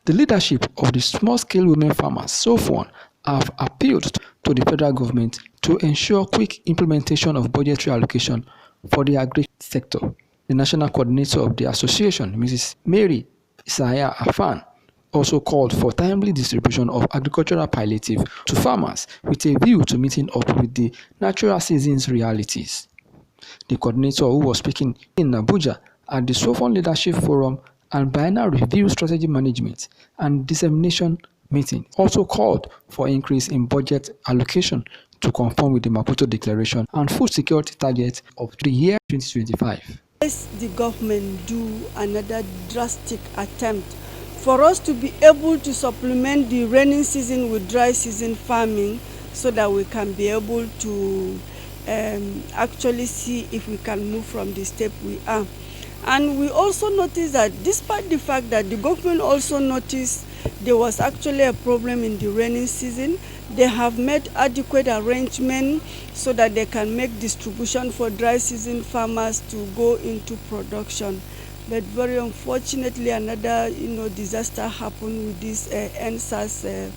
The leadership of the small-scale women farmers, SWOFON, have appealed to the federal government to ensure quick implementation of budgetary allocation for the agri sector. The national coordinator of the association, Mrs. Mary Isaiah Afan, also called for timely distribution of agricultural palliative to farmers with a view to meeting up with the natural season's realities. The coordinator, who was speaking in Abuja at the SWOFON Leadership Forum and Biennial Review Strategy Management and Dissemination meeting, also called for increase in budget allocation to conform with the Maputo Declaration and food security targets of the year 2025. Yes, the government do another drastic attempt for us to be able to supplement the rainy season with dry season farming so that we can be able to actually see if we can move from the step we are. And we also noticed that despite the fact that the government also noticed there was actually a problem in the rainy season, they have made adequate arrangements so that they can make distribution for dry season farmers to go into production. But very unfortunately, another disaster happened with this NSAS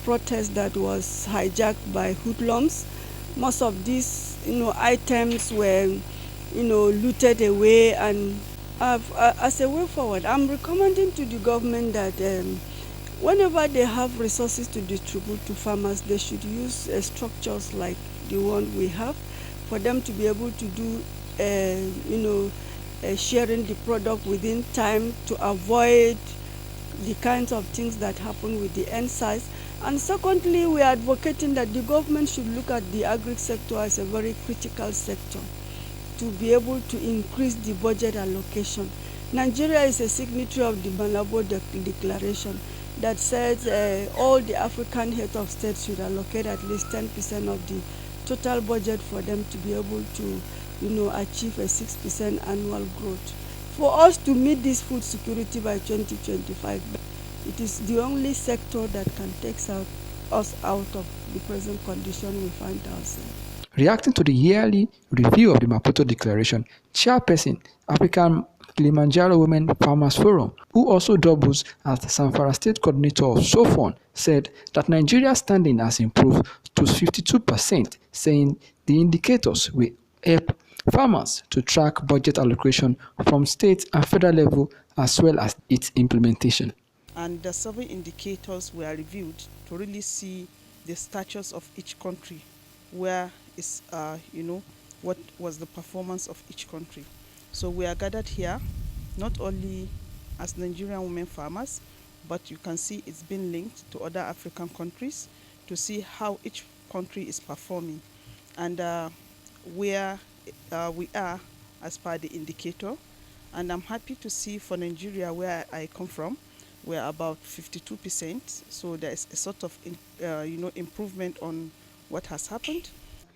protest that was hijacked by hoodlums. Most of these items were looted away, and as a way forward, I'm recommending to the government that whenever they have resources to distribute to farmers, they should use structures like the one we have for them to be able to do sharing the product within time to avoid the kinds of things that happen with the NSAIDs. And secondly, we are advocating that the government should look at the agri sector as a very critical sector to be able to increase the budget allocation. Nigeria is a signatory of the Malabo Declaration that says all the African heads of state should allocate at least 10% of the total budget for them to be able to achieve a 6% annual growth. For us to meet this food security by 2025, it is the only sector that can take us out of the present condition we find ourselves. Reacting to the yearly review of the Maputo Declaration, Chairperson, African Kilimanjaro Women Farmers Forum, who also doubles as the Zamfara State Coordinator of SWOFON, said that Nigeria's standing has improved to 52%, saying the indicators will help farmers to track budget allocation from state and federal level as well as its implementation. And the survey indicators were reviewed to really see the status of each country, where is what was the performance of each country. So we are gathered here not only as Nigerian women farmers, but you can see it's been linked to other African countries to see how each country is performing and where we are as per the indicator. And I'm happy to see for Nigeria, where I come from, we're about 52%. So there's a sort of improvement on what has happened.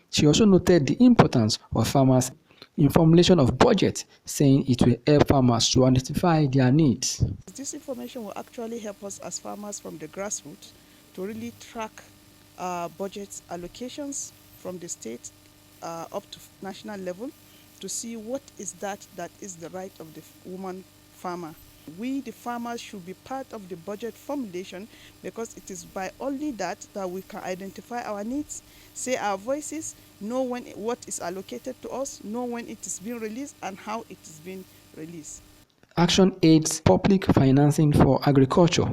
She also noted the importance of farmers in formulation of budget, saying it will help farmers to identify their needs. This information will actually help us as farmers from the grassroots to really track budget allocations from the state up to national level to see what is that is the right of the woman farmer. We, the farmers, should be part of the budget formulation because it is by only that we can identify our needs, say our voices, know what is allocated to us, know when it is being released and how it is being released. Action aids public financing for agriculture.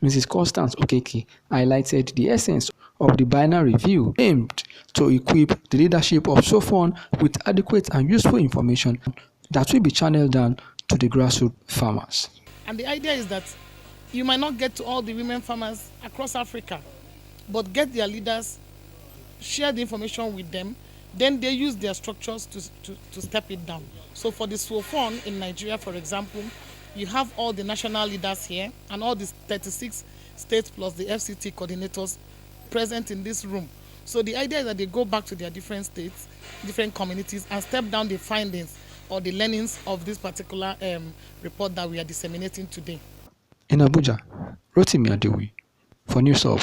Mrs. Constance Okeke highlighted the essence of the biennial review aimed to equip the leadership of SWOFON with adequate and useful information that will be channeled down to the grassroots farmers. And the idea is that you might not get to all the women farmers across Africa, but get their leaders, share the information with them, then they use their structures to step it down. So for the SWOFON in Nigeria, for example, you have all the national leaders here and all the 36 states plus the FCT coordinators present in this room. So the idea is that they go back to their different states, different communities, and step down the findings or the learnings of this particular report that we are disseminating today. In Abuja, Rotimi Adewi for News Hub.